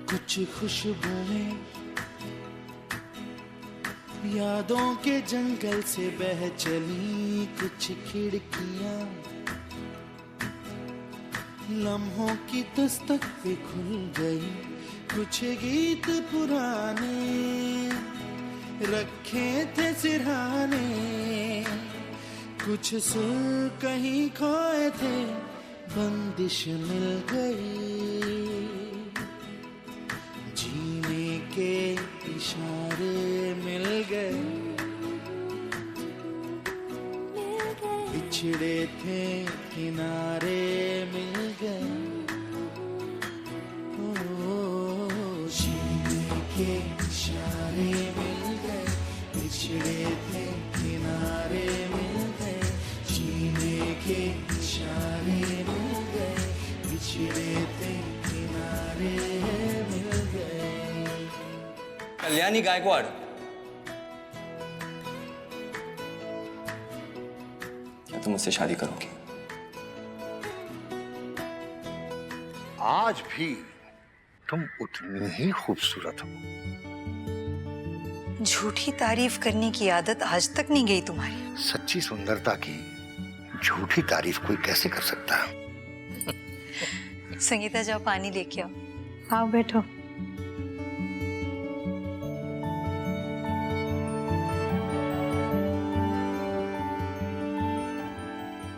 कुछ खुशबुएं यादों के जंगल से बह चली, कुछ खिड़कियां लम्हों की दस्तक पे खुल गई, कुछ गीत पुराने रखे थे सिरहाने, कुछ सुर कहीं खोए थे, बंदिश मिल गई, जीने के इशारे मिल गए, बिछड़े थे किनारे मिल गए, ओ जीने के इशारे मिल गए, बिछड़े थे किनारे मिल गए, जीने के इशारे मिल गए, बिछड़े थे किनारे मिल गए। कल्याणी गायकवाड़, क्या तुम मुझसे शादी करोगी? आज भी तुम उतनी ही खूबसूरत हो। झूठी तारीफ करने की आदत आज तक नहीं गई तुम्हारी। सच्ची सुंदरता की झूठी तारीफ कोई कैसे कर सकता है? संगीता जाओ पानी लेके आओ। आओ बैठो।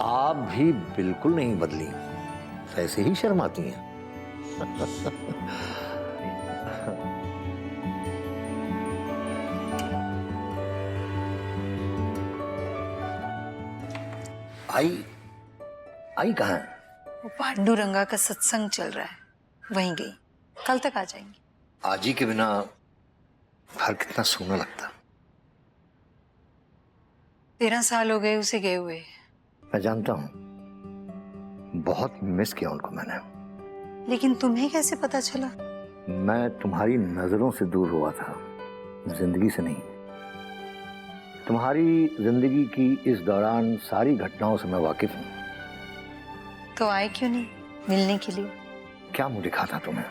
आप भी बिल्कुल नहीं बदली, ऐसे ही शर्माती हैं। आई कहाँ है? वो पांडुरंगा का सत्संग चल रहा है, वहीं गई। कल तक आ जाएंगी। आजी के बिना घर कितना सूना लगता। 13 साल हो गए उसे गए हुए। मैं जानता हूँ, बहुत मिस किया उनको मैंने। लेकिन तुम्हें कैसे पता चला? मैं तुम्हारी नजरों से दूर हुआ था, जिंदगी से नहीं। तुम्हारी जिंदगी की इस दौरान सारी घटनाओं से मैं वाकिफ हूँ। तो आए क्यों नहीं मिलने के लिए? क्या मुंह दिखा था तुम्हें?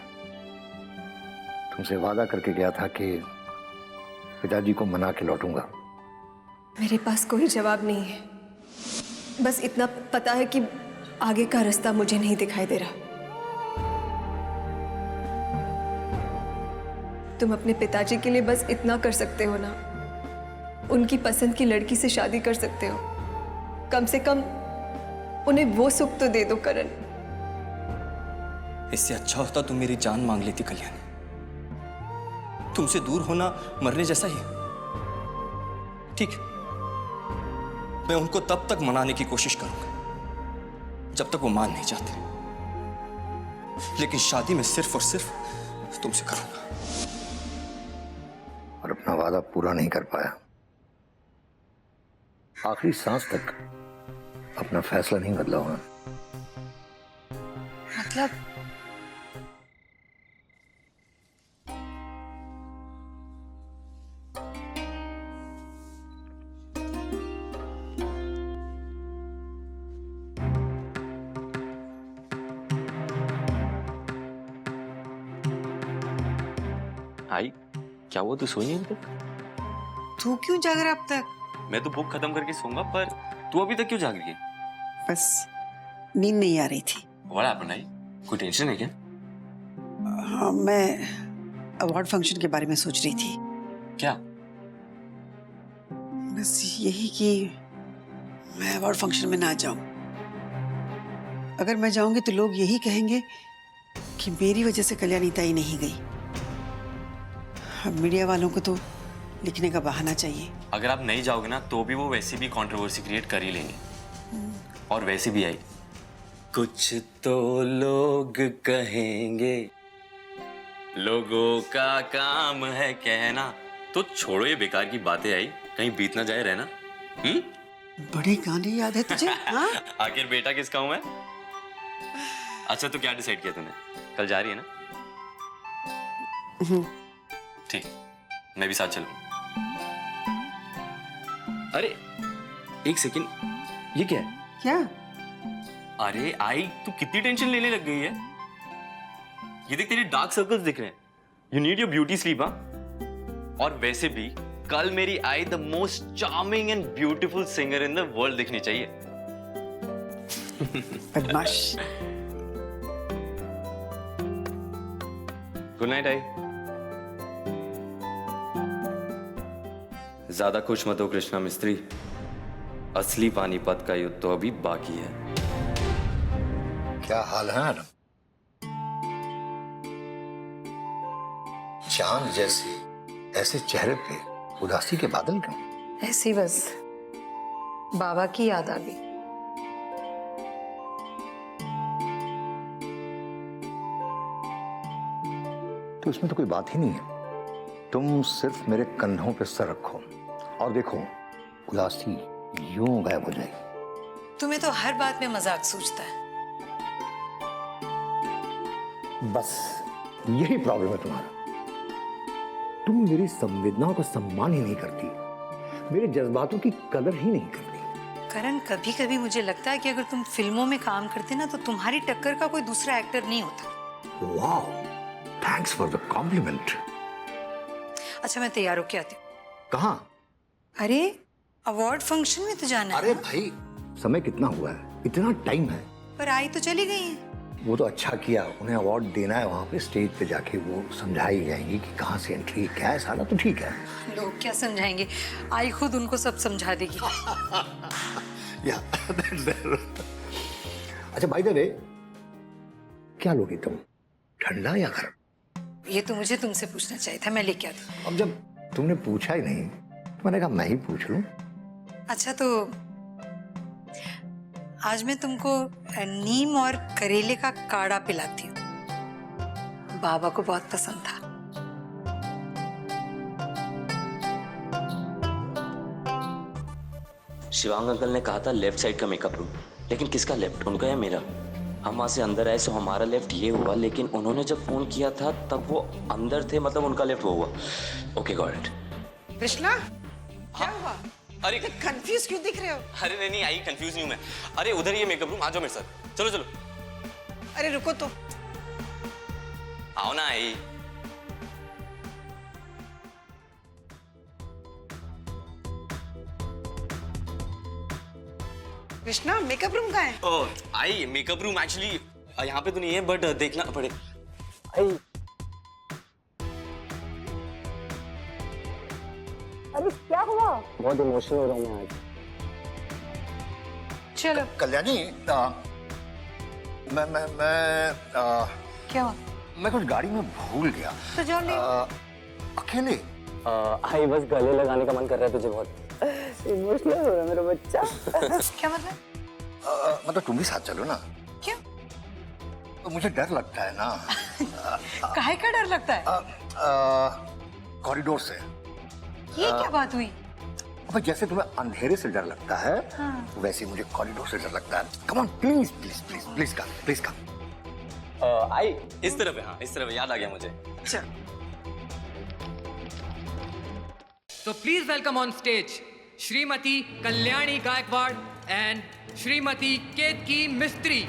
तुमसे वादा करके गया था कि पिताजी को मना के लौटूंगा। मेरे पास कोई जवाब नहीं है, बस इतना पता है कि आगे का रास्ता मुझे नहीं दिखाई दे रहा। तुम अपने पिताजी के लिए बस इतना कर सकते हो ना, उनकी पसंद की लड़की से शादी कर सकते हो। कम से कम उन्हें वो सुख तो दे दो करण। इससे अच्छा होता तुम मेरी जान मांग लेती कल्याणी। तुमसे दूर होना मरने जैसा ही। ठीक, मैं उनको तब तक मनाने की कोशिश करूंगा जब तक वो मान नहीं जाते, लेकिन शादी में सिर्फ और सिर्फ तुमसे करूंगा। और अपना वादा पूरा नहीं कर पाया, आखिरी सांस तक अपना फैसला नहीं बदला होना। मतलब आई, क्या हुआ? तू सोई नहीं अभी तक? तू क्यों जाग रहा अब तक? मैं तो बुक खत्म करके सोऊंगा, पर तू अभी तक क्यों जाग रही है? बस नींद नहीं आ रही थी। What happened, आई? कोई टेंशन है क्या? हाँ, मैं अवार्ड फंक्शन के बारे में सोच रही थी। क्या? बस यही कि मैं अवार्ड फंक्शन में ना जाऊं। अगर मैं जाऊंगी तो लोग यही कहेंगे कि मेरी वजह से कल्याणी ताई नहीं गई। अब मीडिया वालों को तो लिखने का बहाना चाहिए। अगर आप नहीं जाओगे ना तो भी वो वैसे भी कंट्रोवर्सी क्रिएट कर ही लेंगे। और वैसे भी आई, कुछ तो लोग कहेंगे, लोगों का काम है कहना। तो छोड़ो ये बेकार की बातें, आई कहीं बीत ना जाए रहना। बड़ी गाने याद है तुझे? हाँ? आखिर बेटा किसका हूं मैं? अच्छा, तो क्या डिसाइड किया तूने? कल जा रही है ना? ठीक, मैं भी साथ चलूं। अरे एक सेकंड, ये क्या है? क्या? अरे आई, तू कितनी टेंशन लेने लग गई है? ये देख, तेरे डार्क सर्कल्स दिख रहे हैं। You need your beauty sleep, हाँ? और वैसे भी कल मेरी आई the most charming and beautiful singer in the world दिखनी चाहिए। बदमाश। गुड नाइट आई। ज्यादा खुश मत हो कृष्णा मिस्त्री, असली पानीपत का युद्ध तो अभी बाकी है। क्या हाल है मैडम? चांद जैसे ऐसे चेहरे पे उदासी के बादल क्यों? ऐसी बस बाबा की याद आ गई। तो इसमें तो कोई बात ही नहीं है। तुम सिर्फ मेरे कंधों पे सर रखो और देखो उदासी यूं गायब हो जाएगी। तुम्हें तो हर बात में मजाक सूझता है। बस यही प्रॉब्लम है तुम्हारा। तुम मेरी संवेदनाओं का सम्मान ही नहीं करती, मेरे जज्बातों की कदर ही नहीं करती। करण, कभी कभी मुझे लगता है कि अगर तुम फिल्मों में काम करते ना तो तुम्हारी टक्कर का कोई दूसरा एक्टर नहीं होता। वाह, थैंक्स फॉर द कॉम्प्लीमेंट। अच्छा, मैं तैयार होके आती हूँ। कहाँ? अरे अवार्ड फंक्शन में तो जाना है। अरे भाई, समय कितना हुआ है? इतना टाइम है। पर आई तो चली गई है। वो तो अच्छा किया, उन्हें अवार्ड देना है, वहां पे स्टेज पे जाके वो समझाई जाएंगी कि कहाँ से एंट्री, क्या है साला, तो ठीक है। लोग क्या समझाएंगे, आई खुद उनको सब समझा देगी। या अच्छा, बाय द वे, क्या लोगी तुम, ठंडा या गर्म? ये तो मुझे तुमसे पूछना चाहिए था, मैं लेके आती हूँ। अब जब तुमने पूछा ही नहीं तो मैंने कहा मैं ही पूछ लूं। अच्छा, तो आज मैं तुमको नीम और करेले का काढ़ा पिलाती हूँ। बाबा को बहुत पसंद था। शिवांग अंकल ने कहा था लेफ्ट साइड का मेकअप रूम, लेकिन किसका लेफ्ट, उनका या मेरा? हम वहां से अंदर आए सो हमारा लेफ्ट ये हुआ, लेकिन उन्होंने जब फोन किया था तब वो अंदर थे, मतलब उनका लेफ्ट वो हुआ। Okay got it. कृष्णा, क्या हुआ? अरे कंफ्यूज क्यों दिख रहे हो? अरे नहीं आई, कंफ्यूज नहीं हूं मैं। अरे उधर ये मेकअप रूम, आ जाओ मेरे साथ, चलो चलो। अरे रुको तो। आओ ना आई। कृष्णा, मेकअप रूम कहाँ है? ओ आई, मेकअप रूम एक्चुअली यहाँ पे तो नहीं है, बट देखना पड़े। आई अरे क्या हुआ? बहुत इमोशनल हो रहा हूँ मैं आज। चलो। कल्याणी, मैं क्या हुआ? मैं कुछ गाड़ी में भूल गया। तो जाओ ले। अकेले? आई बस गले लगाने का मन कर रहा है तुझे बहुत। इमोशनल हो रहा है मेरा बच्चा। क्या मतलब? मतलब तुम भी साथ चलो ना। क्यों? तो मुझे डर लगता है ना। काहे का डर लगता है? कॉरिडोर से। ये क्या बात हुई? अब जैसे तुम्हें अंधेरे से डर लगता है, हाँ। वैसे मुझे कॉरिडोर से डर लगता है। Come on, please please please please come, please come. आई इस तरफ है, हाँ इस तरफ, याद आ गया मुझे। So please welcome on stage Shrimati Kalyani Gaikwad and Shrimati Ketki Mistry.